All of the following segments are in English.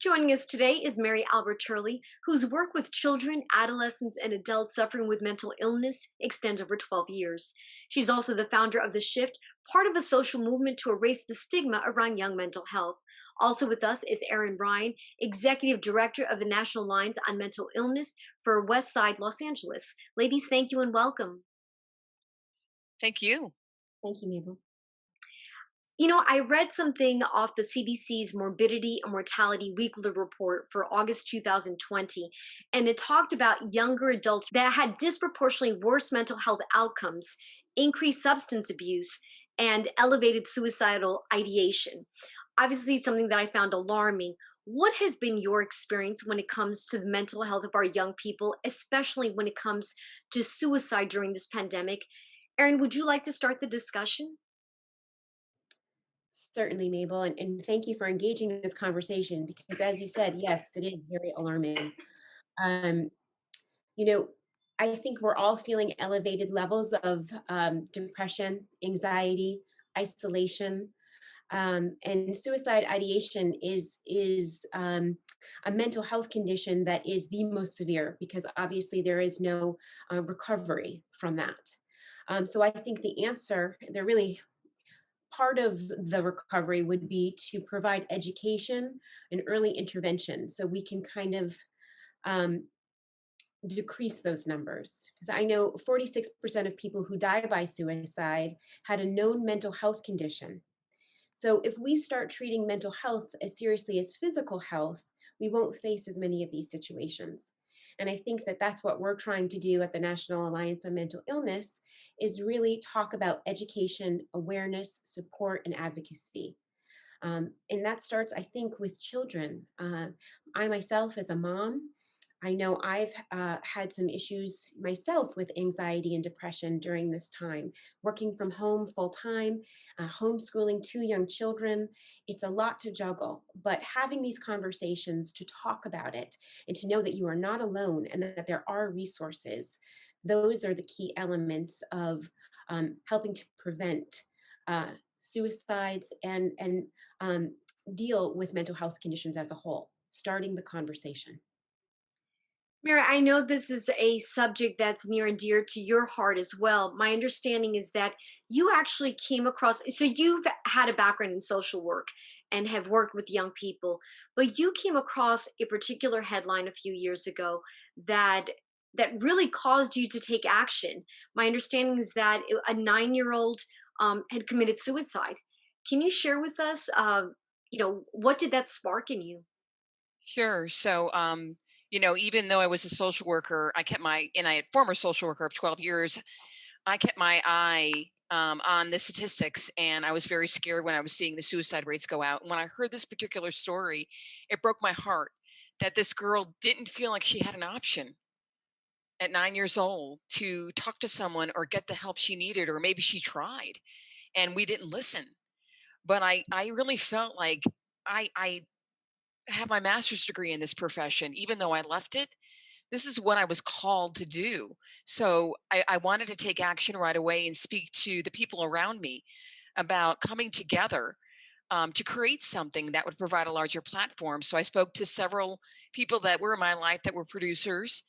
Joining us today is Mary Albert Turley, whose work with children, adolescents, and adults suffering with mental illness extends over 12 years. She's also the founder of The Shift, part of a social movement to erase the stigma around young mental health. Also with us is Erin Ryan, Executive Director of the National Alliance on Mental Illness for West Side Los Angeles. Ladies, thank you and welcome. Thank you. Thank you, Mabel. I read something off the CDC's Morbidity and Mortality Weekly Report for August 2020, and it talked about younger adults that had disproportionately worse mental health outcomes, increased substance abuse, and elevated suicidal ideation. Obviously, something that I found alarming. What has been your experience when it comes to the mental health of our young people, especially when it comes to suicide during this pandemic? Erin, would you like to start the discussion? Certainly, Mabel, and thank you for engaging in this conversation because, as you said, yes, it is very alarming. Um, you know, I think we're all feeling elevated levels of depression, anxiety, isolation, and suicide ideation is a mental health condition that is the most severe because obviously there is no recovery from that. So I think the answer, there really part of the recovery would be to provide education and early intervention so we can kind of um, decrease those numbers. Because I know 46% of people who die by suicide had a known mental health condition. So if we start treating mental health as seriously as physical health, we won't face as many of these situations. And I think that that's what we're trying to do at the National Alliance on Mental Illness is really talk about education, awareness, support, and advocacy. And that starts, I think, with children. I myself, as a mom, I know I've had some issues myself with anxiety and depression during this time. Working from home full time, homeschooling two young children, it's a lot to juggle. But having these conversations to talk about it and to know that you are not alone and that there are resources, those are the key elements of helping to prevent suicides and deal with mental health conditions as a whole, starting the conversation. Mira, I know this is a subject that's near and dear to your heart as well. My understanding is that you actually came across, so you've had a background in social work and have worked with young people, but you came across a particular headline a few years ago that really caused you to take action. My understanding is that a 9-year-old had committed suicide. Can you share with us, what did that spark in you? Sure. Even though I was a social worker, and I had former social worker of 12 years, I kept my eye on the statistics, and I was very scared when I was seeing the suicide rates go out. And when I heard this particular story, it broke my heart that this girl didn't feel like she had an option at 9 years old to talk to someone or get the help she needed, or maybe she tried and we didn't listen. But I really felt like I have my master's degree in this profession, even though I left it. This is what I was called to do. So I wanted to take action right away and speak to the people around me about coming together to create something that would provide a larger platform. So I spoke to several people that were in my life that were producers,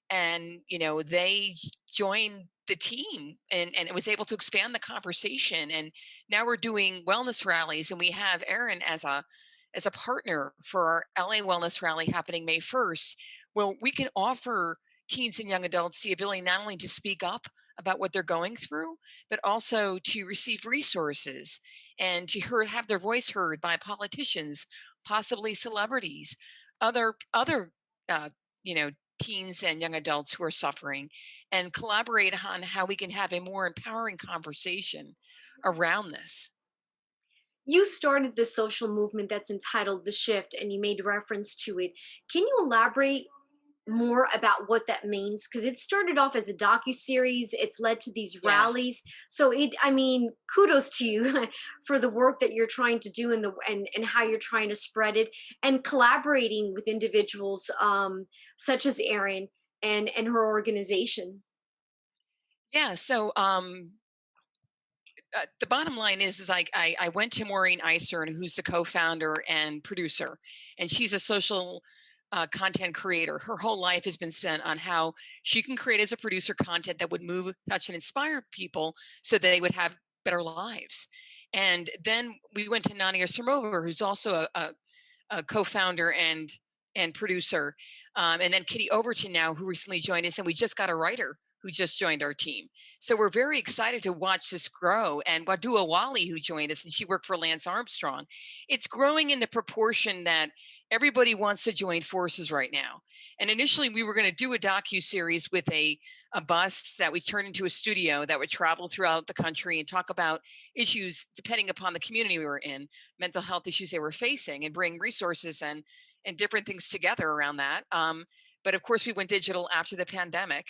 and they joined the team, and it was able to expand the conversation. And now we're doing wellness rallies, and we have Erin as a partner for our LA Wellness Rally happening May 1st, where we can offer teens and young adults the ability not only to speak up about what they're going through, but also to receive resources and to have their voice heard by politicians, possibly celebrities, other uh, you know teens and young adults who are suffering, and collaborate on how we can have a more empowering conversation around this. You started this social movement that's entitled The Shift, and you made reference to it. Can you elaborate more about what that means? Because it started off as a docu-series, it's led to these Yes. rallies. So I mean, kudos to you for the work that you're trying to do and how you're trying to spread it and collaborating with individuals such as Erin and her organization. Yeah. The bottom line is I went to Maureen Eisern, who's the co-founder and producer, and she's a social content creator. Her whole life has been spent on how she can create as a producer content that would move, touch, and inspire people so they would have better lives. And then we went to Nadia Sermova, who's also a co-founder and producer, and then Kitty Overton now, who recently joined us, and we just got a writer who just joined our team. So we're very excited to watch this grow. And Wadua Wali, who joined us, and she worked for Lance Armstrong. It's growing in the proportion that everybody wants to join forces right now. And initially, we were going to do a docu-series with a bus that we turned into a studio that would travel throughout the country and talk about issues depending upon the community we were in, mental health issues they were facing, and bring resources and different things together around that. But of course, we went digital after the pandemic.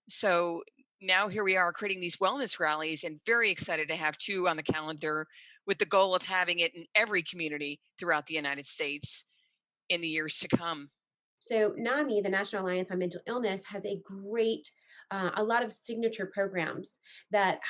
So now here we are creating these wellness rallies, and very excited to have two on the calendar with the goal of having it in every community throughout the United States in the years to come. So NAMI, the National Alliance on Mental Illness, has a lot of signature programs that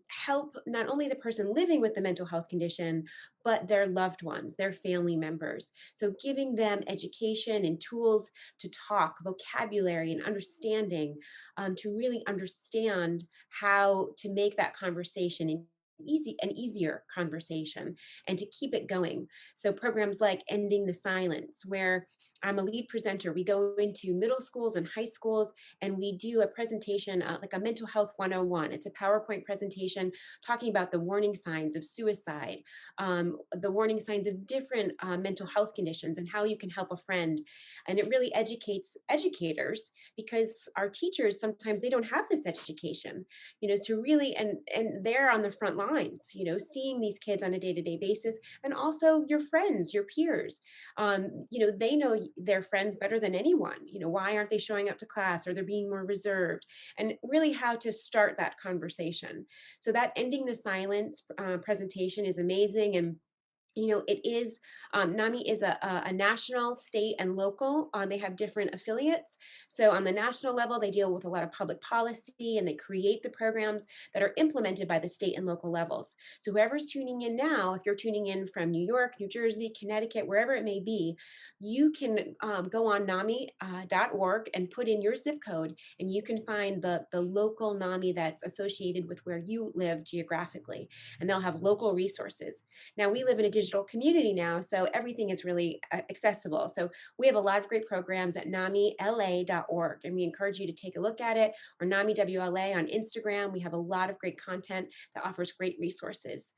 help not only the person living with the mental health condition, but their loved ones, their family members. So giving them education and tools to talk, vocabulary and understanding, to really understand how to make that conversation an easier conversation and to keep it going. So programs like Ending the Silence, where I'm a lead presenter. We go into middle schools and high schools and we do a presentation, like a mental health 101. It's a PowerPoint presentation talking about the warning signs of suicide, the warning signs of different mental health conditions and how you can help a friend. And it really educates educators, because our teachers, sometimes they don't have this education, to really, and they're on the front lines, seeing these kids on a day-to-day basis, and also your friends, your peers. They know their friends better than anyone. Why aren't they showing up to class, or they're being more reserved, and really how to start that conversation. So that Ending the Silence presentation is amazing. And it is, NAMI is a national, state, and local. They have different affiliates. So on the national level, they deal with a lot of public policy, and they create the programs that are implemented by the state and local levels. So whoever's tuning in now, if you're tuning in from New York, New Jersey, Connecticut, wherever it may be, you can go on NAMI.org and put in your zip code, and you can find the local NAMI that's associated with where you live geographically, and they'll have local resources. Now, we live in a digital community now, so everything is really accessible. So we have a lot of great programs at NAMILA.org, and we encourage you to take a look at it, or NAMIWLA on Instagram. We have a lot of great content that offers great resources.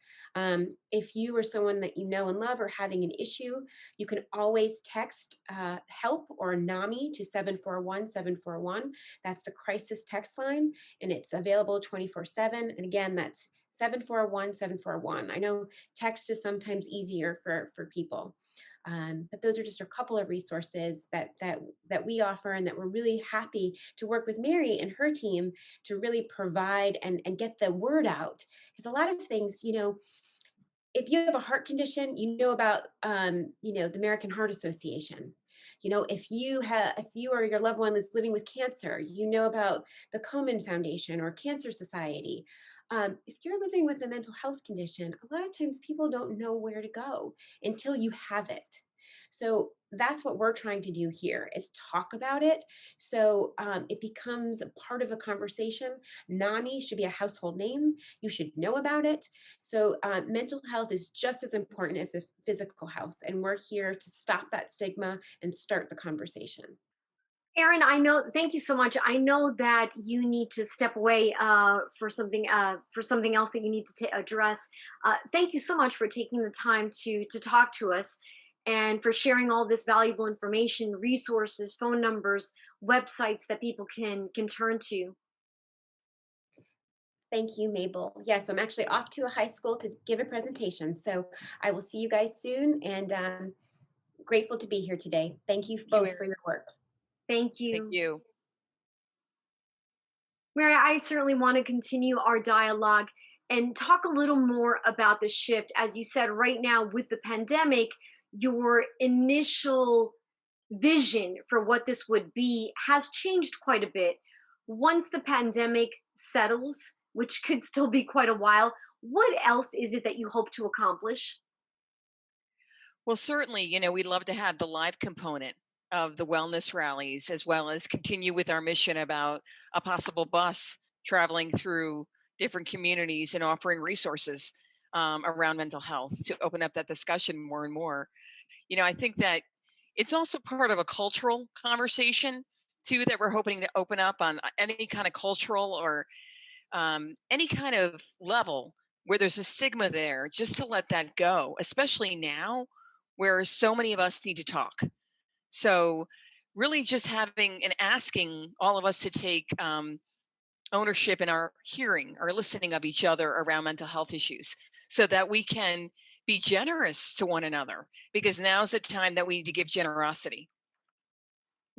If you or someone that you know and love are having an issue, you can always text help or NAMI to 741-741. That's the crisis text line, and it's available 24/7. And again, that's 741-741. I know text is sometimes easier for people. But those are just a couple of resources that we offer, and that we're really happy to work with Mary and her team to really provide and get the word out. Because a lot of things, if you have a heart condition, about, the American Heart Association. If you or your loved one is living with cancer, about the Komen Foundation or Cancer Society. If you're living with a mental health condition, a lot of times people don't know where to go until you have it. So that's what we're trying to do here, is talk about it. So it becomes a part of a conversation. NAMI should be a household name. You should know about it. So mental health is just as important as physical health. And we're here to stop that stigma and start the conversation. Erin, thank you so much. I know that you need to step away for something else that you need to address. Thank you so much for taking the time to talk to us, and for sharing all this valuable information, resources, phone numbers, websites that people can turn to. Thank you, Mabel. Yes, I'm actually off to a high school to give a presentation. So I will see you guys soon, and grateful to be here today. Thank you Thank you, both for Erin. your work. Thank Thank you. you. Mary, I certainly want to continue our dialogue and talk a little more about the shift. As you said, right now with the pandemic, your initial vision for what this would be has changed quite a bit. Once the pandemic settles, which could still be quite a while, What else is it that you hope to accomplish? Well, certainly, we'd love to have the live component of the wellness rallies, as well as continue with our mission about a possible bus traveling through different communities and offering resources around mental health to open up that discussion more and more. I think that it's also part of a cultural conversation too that we're hoping to open up on any kind of cultural or any kind of level where there's a stigma there, just to let that go, especially now where so many of us need to talk. So, really, just having and asking all of us to take ownership in our hearing or listening of each other around mental health issues so that we can be generous to one another, because now's the time that we need to give generosity.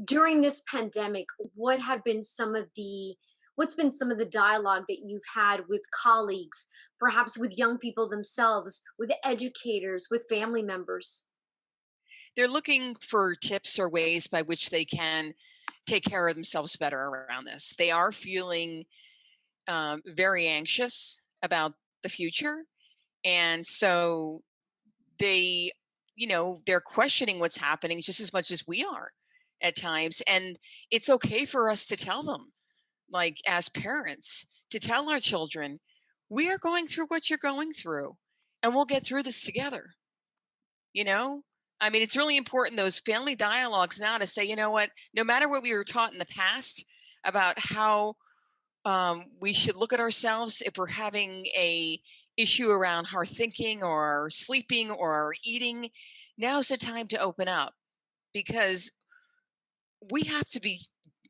During this pandemic, what's been some of the dialogue that you've had with colleagues, perhaps with young people themselves, with educators, with family members? They're looking for tips or ways by which they can take care of themselves better around this. They are feeling very anxious about the future. And so they, they're questioning what's happening just as much as we are at times. And it's okay for us to tell them, like as parents, to tell our children, we are going through what you're going through, and we'll get through this together. You know? I mean, it's really important, those family dialogues now, to say, you know what, no matter what we were taught in the past about how we should look at ourselves if we're having a issue around our thinking or sleeping or eating, now's the time to open up, because we have to be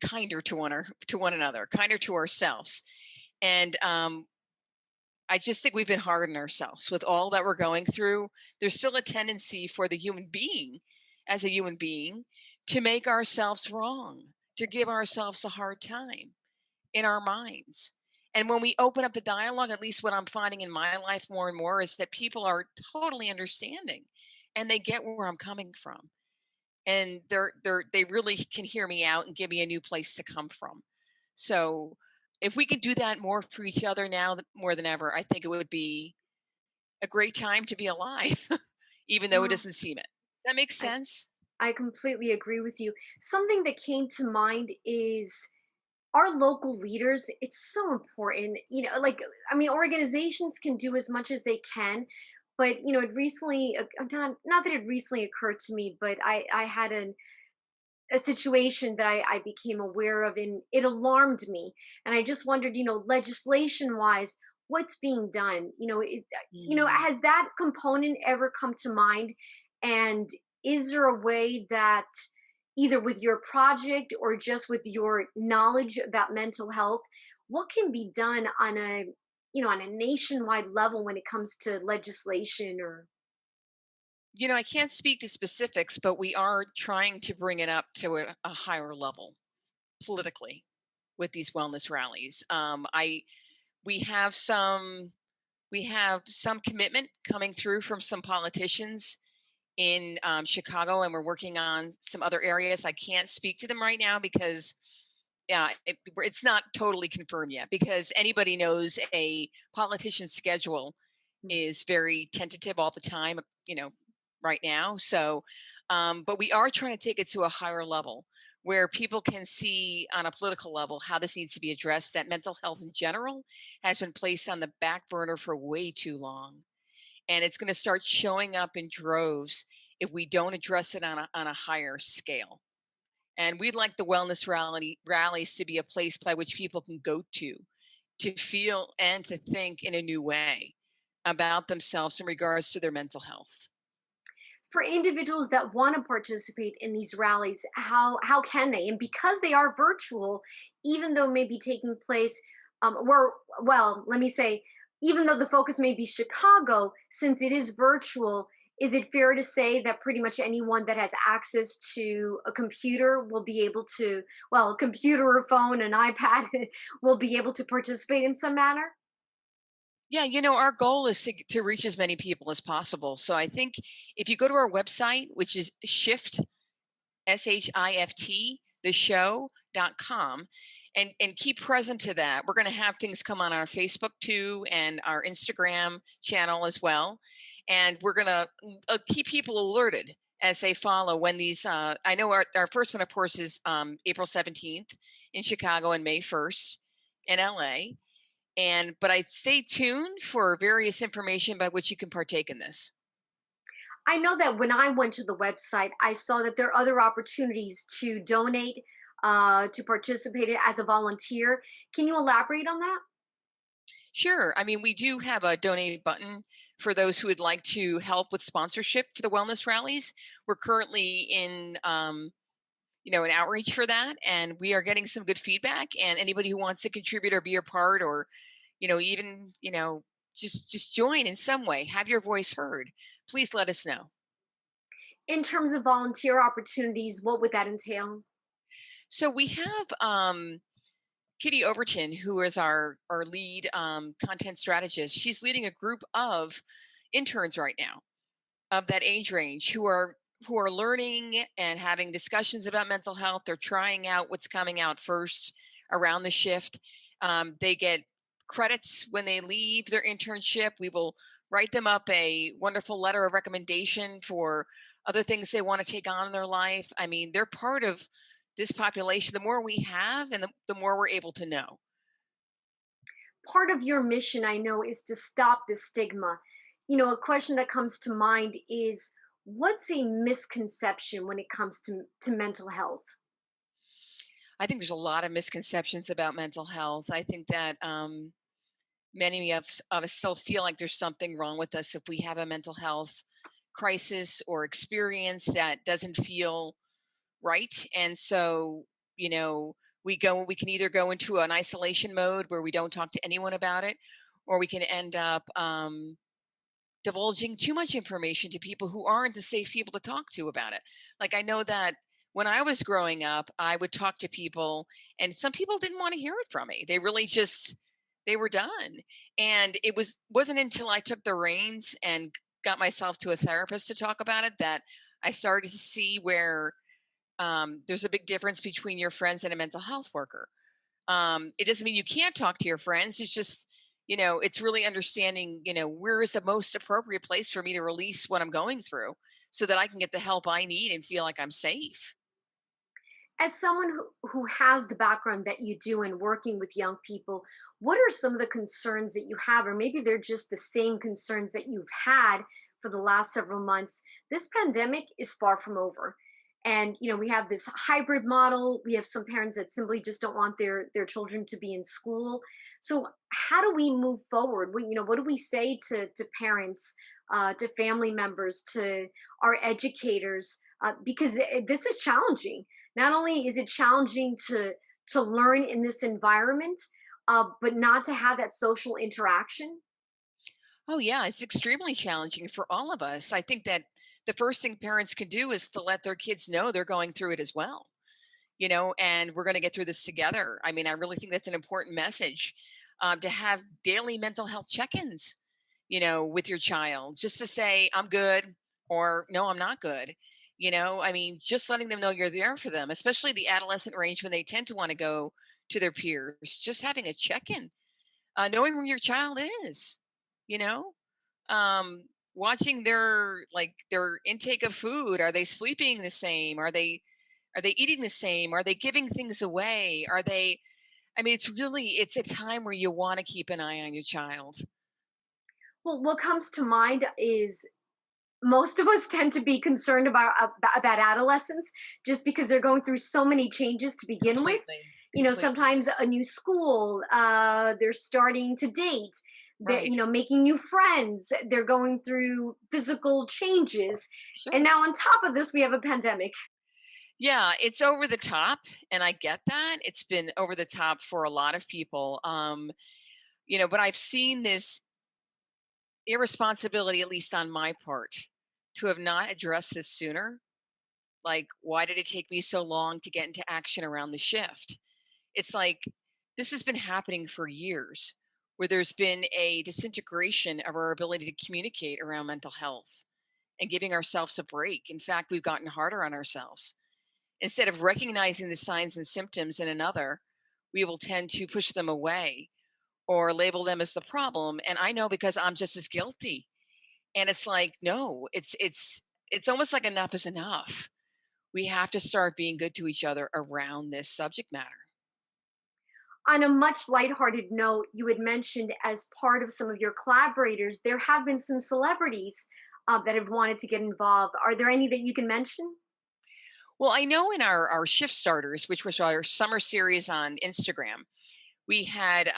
kinder to one another, kinder to ourselves. And I just think we've been hard on ourselves with all that we're going through. There's still a tendency for the human being, as a human being, to make ourselves wrong, to give ourselves a hard time in our minds. And when we open up the dialogue, at least what I'm finding in my life more and more is that people are totally understanding and they get where I'm coming from. And they really can hear me out and give me a new place to come from. So if we could do that more for each other now more than ever, I think it would be a great time to be alive, even though it Well, doesn't seem it. That makes I, sense. I completely agree with you. Something that came to mind is our local leaders. It's so important, like, I mean, organizations can do as much as they can, but it recently, not that it recently occurred to me, but I had a situation that I became aware of, and it alarmed me. And I just wondered, legislation wise, what's being done? Mm. Has that component ever come to mind? And is there a way that, either with your project or just with your knowledge about mental health, what can be done on a nationwide level when it comes to legislation or I can't speak to specifics, but we are trying to bring it up to a higher level politically with these wellness rallies. I we have some we have some commitment coming through from some politicians in Chicago, and we're working on some other areas. I can't speak to them right now because yeah, it's not totally confirmed yet. Because anybody knows a politician's schedule is very tentative all the time, right now. So, but we are trying to take it to a higher level where people can see on a political level how this needs to be addressed. That mental health in general has been placed on the back burner for way too long, and it's going to start showing up in droves if we don't address it on a higher scale. And we'd like the rallies to be a place by which people can go to feel and to think in a new way about themselves in regards to their mental health. for individuals that want to participate in these rallies, how can they? And because they are virtual, even though maybe taking place, where well, let me say, even though the focus may be Chicago, since it is virtual, is it fair to say that pretty much anyone that has access to a computer will be able to, well, a computer or phone, an iPad, will be able to participate in some manner? Yeah, our goal is to reach as many people as possible. So I think if you go to our website, which is Shift, SHIFT, the show docu.com and keep present to that. We're going to have things come on our Facebook too and our Instagram channel as well. And we're going to keep people alerted as they follow when these I know our first one of course is April 17th in Chicago and May 1st in LA. And but I stay tuned for various information by which you can partake in this. I know that when I went to the website, I saw that there are other opportunities to donate, to participate as a volunteer. Can you elaborate on that? Sure. I mean, we do have a donate button for those who would like to help with sponsorship for the wellness rallies. We're currently in, an outreach for that, and we are getting some good feedback. And anybody who wants to contribute or be a part, or even just join in some way, have your voice heard. Please let us know. In terms of volunteer opportunities, what would that entail? So we have Kitty Overton, who is our lead content strategist. She's leading a group of interns right now of that age range who are learning and having discussions about mental health. They're trying out what's coming out first around the shift. They get credits when they leave their internship. We will write them up a wonderful letter of recommendation for other things they want to take on in their life. I mean, they're part of this population. The more we have, and the more we're able to know. Part of your mission, I know, is to stop the stigma. A question that comes to mind is, what's a misconception when it comes to mental health? I think there's a lot of misconceptions about mental health. I think that many of us still feel like there's something wrong with us if we have a mental health crisis or experience that doesn't feel right. And so, you know, we can either go into an isolation mode where we don't talk to anyone about it, or we can end up divulging too much information to people who aren't the safe people to talk to about it. Like I know that when I was growing up, I would talk to people and some people didn't want to hear it from me. They really just they were done. And it wasn't until I took the reins and got myself to a therapist to talk about it that I started to see where there's a big difference between your friends and a mental health worker. It doesn't mean you can't talk to your friends. It's just, it's really understanding, where is the most appropriate place for me to release what I'm going through so that I can get the help I need and feel like I'm safe. As someone who has the background that you do in working with young people, what are some of the concerns that you have? Or maybe they're just the same concerns that you've had for the last several months. This pandemic is far from over. And we have this hybrid model. We have some parents that simply just don't want their children to be in school. So how do we move forward? What do we say to parents, to family members, to our educators? Because this is challenging. Not only is it challenging to learn in this environment, but not to have that social interaction. Oh, yeah, it's extremely challenging for all of us. I think that the first thing parents can do is to let their kids know they're going through it as well, and we're going to get through this together. I mean, I really think that's an important message to have daily mental health check ins, with your child, just to say, I'm good or no, I'm not good. I mean, just letting them know you're there for them, especially the adolescent range when they tend to want to go to their peers, just having a check in, knowing where your child is, you know, watching their intake of food. Are they sleeping the same? Are they eating the same? Are they giving things away? I mean, it's a time where you want to keep an eye on your child. Well, what comes to mind is most of us tend to be concerned about adolescents just because they're going through so many changes to begin with. Completely. Completely. Sometimes a new school, they're starting to date, they're Right. making new friends, they're going through physical changes, and Sure. now on top of this we have a pandemic. Yeah, it's over the top, and I get that. It's been over the top for a lot of people. But I've seen this irresponsibility, at least on my part, to have not addressed this sooner. Like, why did it take me so long to get into action around the shift? It's like this has been happening for years, where there's been a disintegration of our ability to communicate around mental health and giving ourselves a break. In fact, we've gotten harder on ourselves. Instead of recognizing the signs and symptoms in another, we will tend to push them away or label them as the problem. And I know because I'm just as guilty. And it's like, no, it's almost like enough is enough. We have to start being good to each other around this subject matter. On a much lighthearted note, you had mentioned as part of some of your collaborators, there have been some celebrities that have wanted to get involved. Are there any that you can mention? Well, I know in our shift starters, which was our summer series on Instagram, we had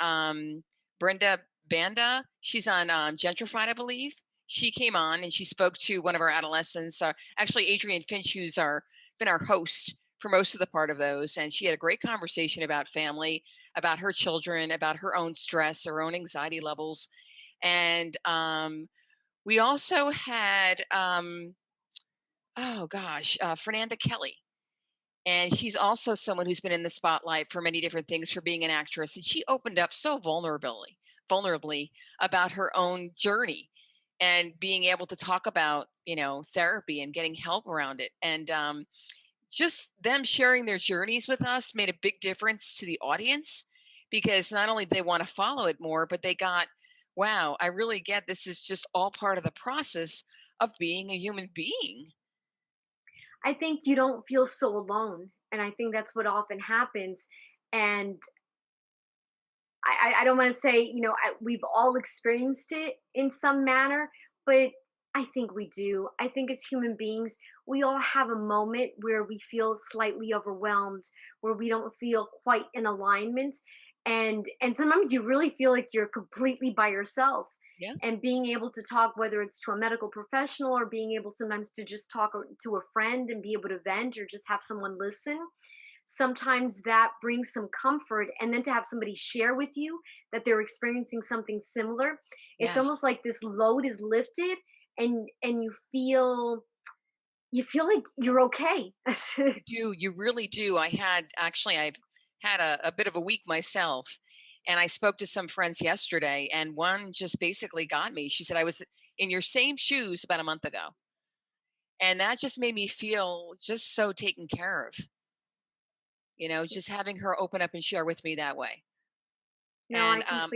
Brenda Banda. She's on Gentrified, I believe. She came on and she spoke to one of our adolescents. Actually, Adrienne Finch, who's our been our host for most of the part of those, and she had a great conversation about family, about her children, about her own stress, her own anxiety levels, and we also had oh gosh, Fernanda Kelly, and she's also someone who's been in the spotlight for many different things for being an actress. And she opened up so vulnerably about her own journey and being able to talk about, therapy and getting help around it. And just them sharing their journeys with us made a big difference to the audience because not only did they want to follow it more, but they got, wow, I really get this is just all part of the process of being a human being. I think you don't feel so alone. And I think that's what often happens. And I don't want to say, we've all experienced it in some manner, but I think we do. I think as human beings, we all have a moment where we feel slightly overwhelmed, where we don't feel quite in alignment. And sometimes you really feel like you're completely by yourself. Yeah. And being able to talk, whether it's to a medical professional or being able sometimes to just talk to a friend and be able to vent or just have someone listen, sometimes that brings some comfort. And then to have somebody share with you that they're experiencing something similar, it's almost Yes. like this load is lifted, and you feel like you're okay. You really do. I've had a bit of a week myself. And I spoke to some friends yesterday, and one just basically got me. She said, I was in your same shoes about a month ago. And that just made me feel just so taken care of, just having her open up and share with me that way. No, I And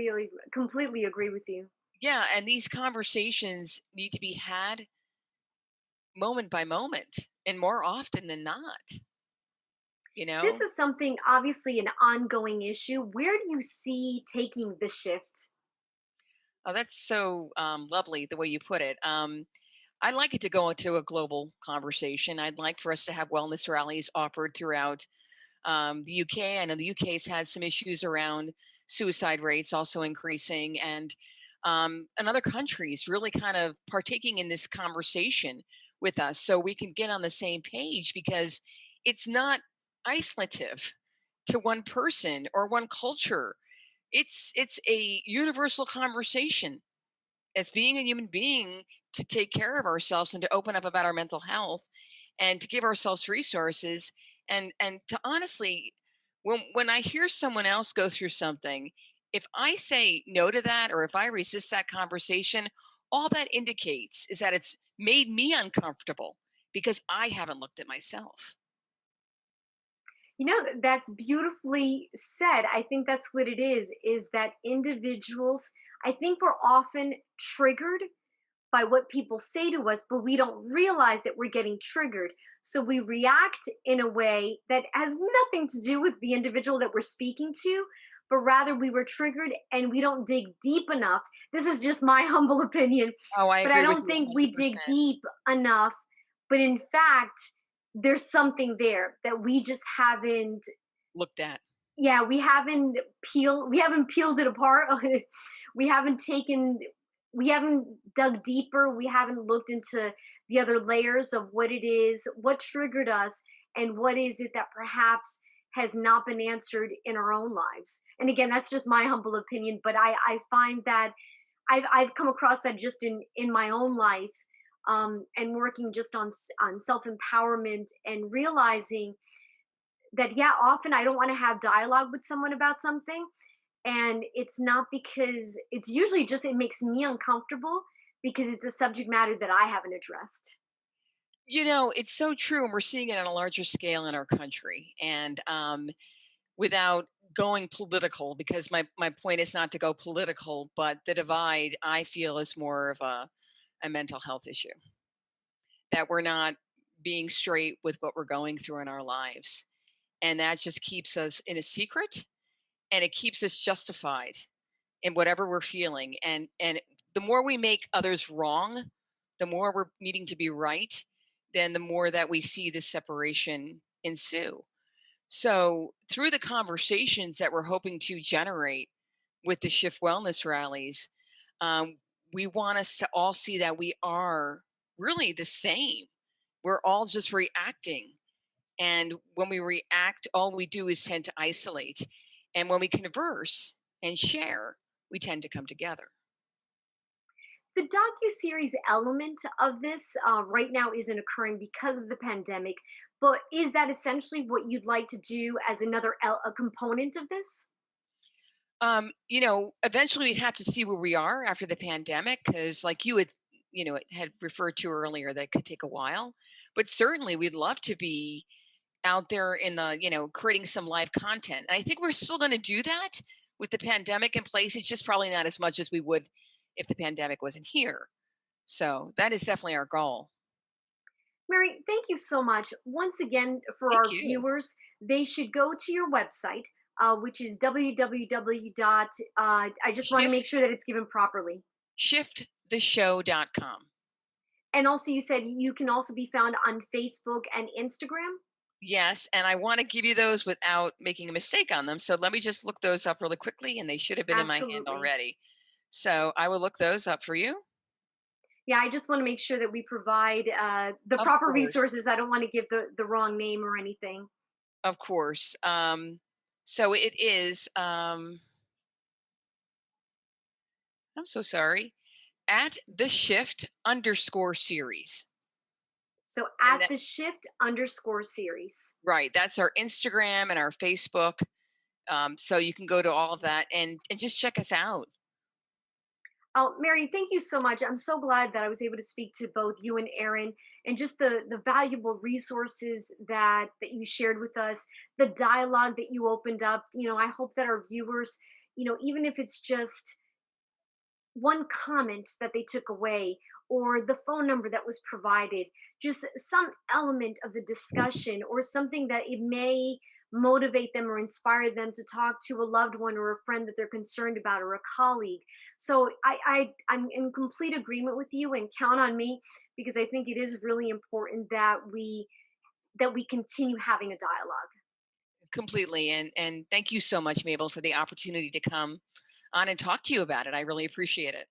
completely agree with you. yeah, and these conversations need to be had moment by moment and more often than not, you This know? is something obviously an ongoing issue. Where do you see taking the shift? Oh, that's so lovely the way you put it. I'd like it to go into a global conversation. I'd like for us to have wellness rallies offered throughout the UK. I know the UK's had some issues around suicide rates also increasing, and other countries really kind of partaking in this conversation with us so we can get on the same page because it's not isolative to one person or one culture. It's a universal conversation as being a human being to take care of ourselves and to open up about our mental health and to give ourselves resources and to honestly, when I hear someone else go through something, if I say no to that or if I resist that conversation, all that indicates is that it's made me uncomfortable because I haven't looked at myself. That's beautifully said. I think that's what it is that individuals, I think we're often triggered by what people say to us, but we don't realize that we're getting triggered. So we react in a way that has nothing to do with the individual that we're speaking to, but rather we were triggered and we don't dig deep enough. This is just my humble opinion, Oh, I but I agree with don't you think we dig 100%. deep enough. But in fact, there's something there that we just haven't, Looked at. yeah, we haven't peeled it apart. we haven't taken we haven't dug deeper. We haven't looked into the other layers of what it is, what triggered us, and what is it that perhaps has not been answered in our own lives. And again, that's just my humble opinion, but I find that I've come across that just in my own life, and working just on self empowerment and realizing that, yeah, often I don't want to have dialogue with someone about something, and it's not because it's usually just it makes me uncomfortable because it's a subject matter that I haven't addressed. It's so true, and we're seeing it on a larger scale in our country. And without going political, because my point is not to go political, but the divide I feel is more of a mental health issue, that we're not being straight with what we're going through in our lives. And that just keeps us in a secret, and it keeps us justified in whatever we're feeling. And the more we make others wrong, the more we're needing to be right, then the more that we see this separation ensue. So, through the conversations that we're hoping to generate with the Shift Wellness rallies, um, we want us to all see that we are really the same. We're all just reacting. And when we react, all we do is tend to isolate. And when we converse and share, we tend to come together. The docu-series element of this right now isn't occurring because of the pandemic, but is that essentially what you'd like to do as another a component of this? Eventually we'd have to see where we are after the pandemic, because, like had referred to earlier, that could take a while. But certainly, we'd love to be out there in the, creating some live content. And I think we're still going to do that with the pandemic in place. It's just probably not as much as we would if the pandemic wasn't here. So that is definitely our goal. Mary, thank you so much. Once again, for Thank our you. viewers, they should go to your website, which is www. I just want to make Shift sure that it's given properly. shifttheshow.com. And also, you said you can also be found on Facebook and Instagram. Yes, and I want to give you those without making a mistake on them. So let me just look those up really quickly, and they should have been in my hand Absolutely. already. So I will look those up for you. Yeah, I just want to make sure that we provide the Of proper course. resources. I don't want to give the wrong name or anything. Of course. So it is, I'm so sorry, at the shift underscore series. So And at that, the shift underscore series. right, that's our Instagram and our Facebook. So you can go to all of that and just check us out. Oh, Mary, thank you so much. I'm so glad that I was able to speak to both you and Aaron, and just the valuable resources that you shared with us, the dialogue that you opened up. I hope that our viewers, even if it's just one comment that they took away, or the phone number that was provided, just some element of the discussion, or something that it may motivate them or inspire them to talk to a loved one or a friend that they're concerned about, or a colleague. So I'm in complete agreement with you, and count on me, because I think it is really important that we continue having a dialogue. Completely. And thank you so much, Mabel, for the opportunity to come on and talk to you about it. I really appreciate it.